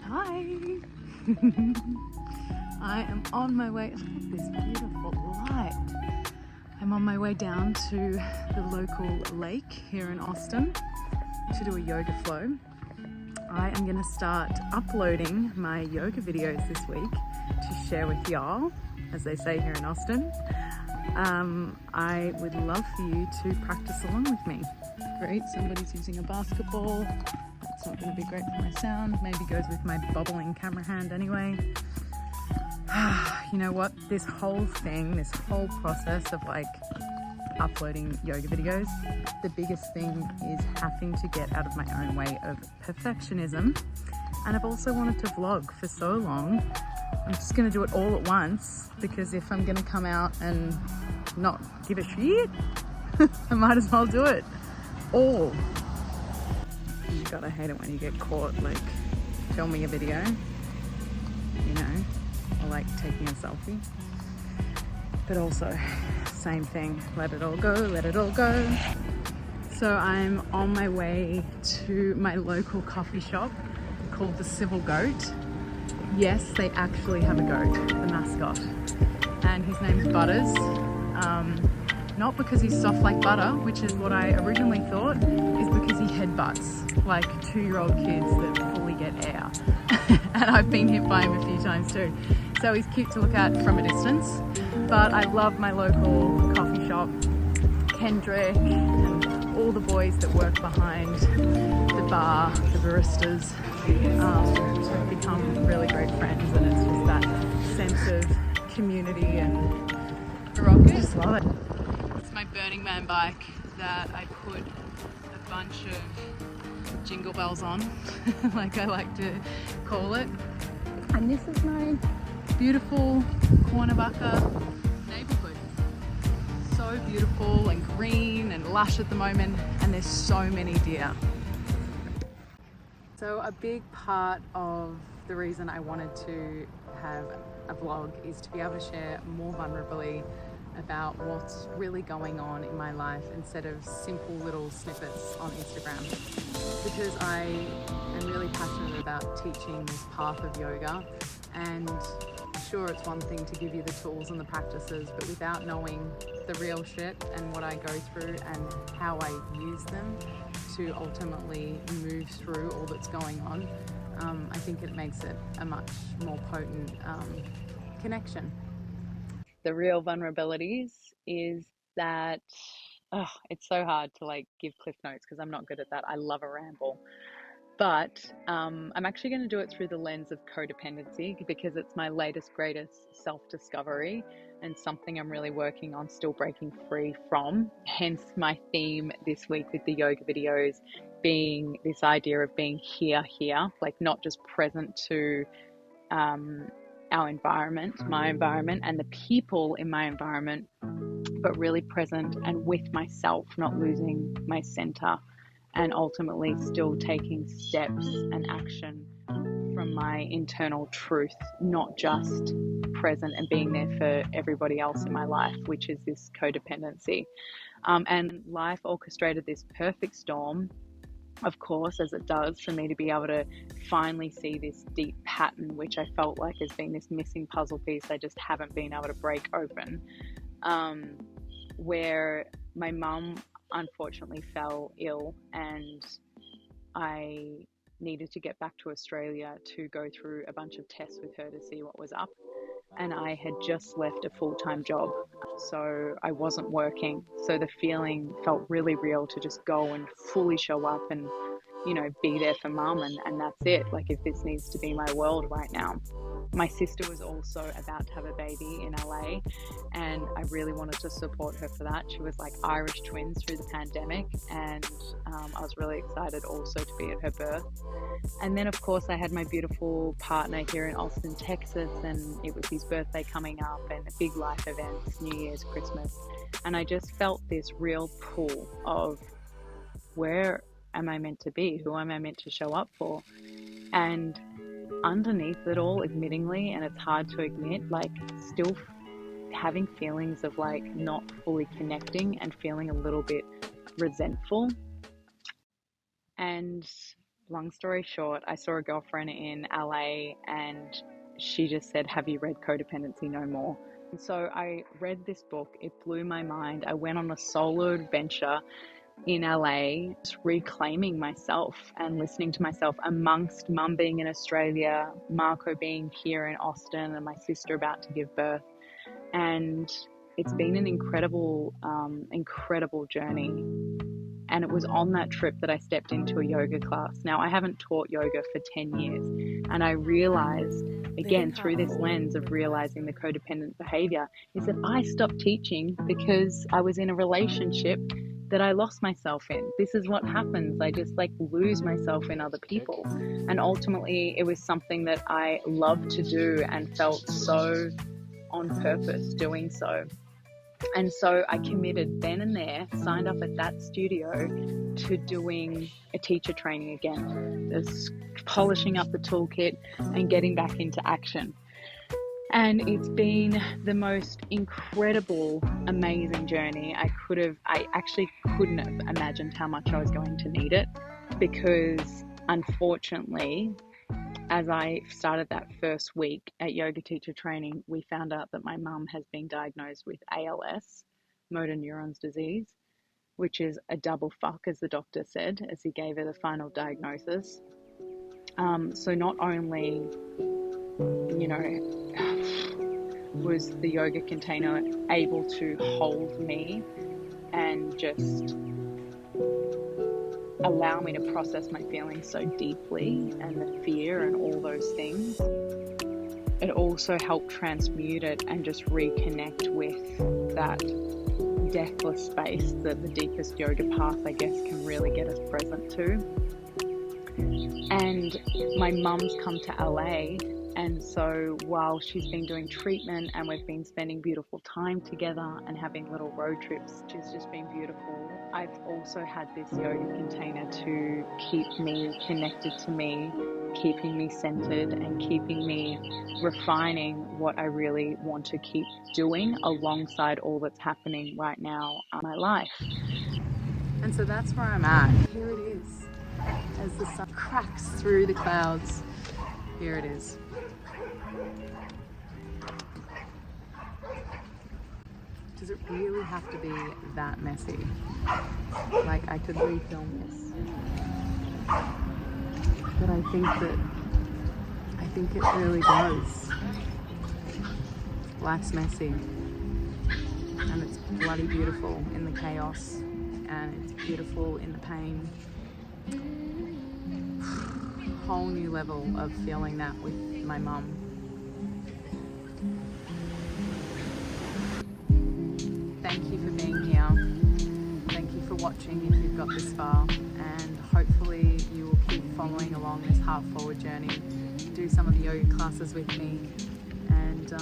Hi! I am on my way. Look at this beautiful light. I'm on my way down to the local lake here in Austin to do a yoga flow. I am going to start uploading my yoga videos this week to share with y'all, as they say here in Austin. I would love for you to practice along with me. Great, somebody's using a basketball. That's not going to be great for my sound. Maybe goes with my bubbling camera hand anyway. You know what? This whole thing, this whole process of like uploading yoga videos, the biggest thing is having to get out of my own way of perfectionism. And I've also wanted to vlog for so long. I'm just going to do it all at once, because if I'm going to come out and not give a shit, I might as well do it all. You gotta hate it when you get caught like filming a video, you know, or like taking a selfie. But also, same thing, let it all go, let it all go. So I'm on my way to my local coffee shop called the Civil Goat. Yes, they actually have a goat, the mascot, and his name's Butters. Not because he's soft like butter, which is what I originally thought, is because he headbutts like 2-year-old kids that fully get air. And I've been hit by him a few times too. So he's cute to look at from a distance. But I love my local coffee shop, Kendrick, and all the boys that work behind the bar, the baristas. Have become really great friends, and it's just that sense of community and I just love it. It's my Burning Man bike that I put a bunch of jingle bells on, like I like to call it. And this is my beautiful Cornabaka neighborhood. So beautiful and green and lush at the moment, and there's so many deer. So a big part of the reason I wanted to have a vlog is to be able to share more vulnerably about what's really going on in my life instead of simple little snippets on Instagram. Because I am really passionate about teaching this path of yoga, and sure, it's one thing to give you the tools and the practices, but without knowing the real shit and what I go through and how I use them to ultimately move through all that's going on, I think it makes it a much more potent connection. The real vulnerabilities is that it's so hard to like give cliff notes because I'm not good at that. I love a ramble. But I'm actually going to do it through the lens of codependency, because it's my latest, greatest self-discovery and something I'm really working on still breaking free from. Hence my theme this week with the yoga videos being this idea of being here, like not just present to our environment, my environment, and the people in my environment, but really present and with myself, not losing my center, and ultimately still taking steps and action from my internal truth, not just present and being there for everybody else in my life, which is this codependency. And life orchestrated this perfect storm, of course, as it does, for me to be able to finally see this deep pattern, which I felt like has been this missing puzzle piece I just haven't been able to break open, where my mum unfortunately fell ill and I needed to get back to Australia to go through a bunch of tests with her to see what was up. And I had just left a full-time job, so I wasn't working. So the feeling felt really real to just go and fully show up and, you know, be there for mum, and that's it. Like, if this needs to be my world right now. My sister was also about to have a baby in LA, and I really wanted to support her for that. She was like Irish twins through the pandemic, and I was really excited also to be at her birth. And then of course I had my beautiful partner here in Austin, Texas, and it was his birthday coming up and big life events, New Year's, Christmas. And I just felt this real pull of, where am I meant to be? Who am I meant to show up for? And underneath it all, admittingly, and it's hard to admit, like still having feelings of like not fully connecting and feeling a little bit resentful. And long story short, I saw a girlfriend in LA and she just said, have you read Codependency No More? And so I read this book. It blew my mind. I went on a solo adventure in LA, just reclaiming myself and listening to myself amongst Mum being in Australia, Marco being here in Austin, and my sister about to give birth. And it's been an incredible journey. And it was on that trip that I stepped into a yoga class. Now, I haven't taught yoga for 10 years. And I realized, again, through this lens of realizing the codependent behavior, is that I stopped teaching because I was in a relationship that I lost myself in. This is what happens. I just lose myself in other people. And ultimately, it was something that I loved to do and felt so on purpose doing so. And so I committed then and there, signed up at that studio to doing a teacher training again, just polishing up the toolkit and getting back into action. And it's been the most incredible, amazing journey. I actually couldn't have imagined how much I was going to need it, because unfortunately, as I started that first week at yoga teacher training, we found out that my mum has been diagnosed with ALS, motor neurons disease, which is a double fuck, as the doctor said, as he gave her the final diagnosis. So not only, was the yoga container able to hold me and just allow me to process my feelings so deeply and the fear and all those things, it also helped transmute it and just reconnect with that deathless space that the deepest yoga path, I guess, can really get us present to. And my mum's come to LA, and so while she's been doing treatment and we've been spending beautiful time together and having little road trips, which has just been beautiful, I've also had this yoga container to keep me connected to me, keeping me centered and keeping me refining what I really want to keep doing alongside all that's happening right now in my life. And so that's where I'm at. Here it is. As the sun cracks through the clouds, here it is. Does it really have to be that messy? I could refilm this. But I think it really does. Life's messy. And it's bloody beautiful in the chaos. And it's beautiful in the pain. Whole new level of feeling that with my mum. Thank you for being here. Thank you for watching if you've got this far, and hopefully you will keep following along this heart forward journey. Do some of the yoga classes with me, and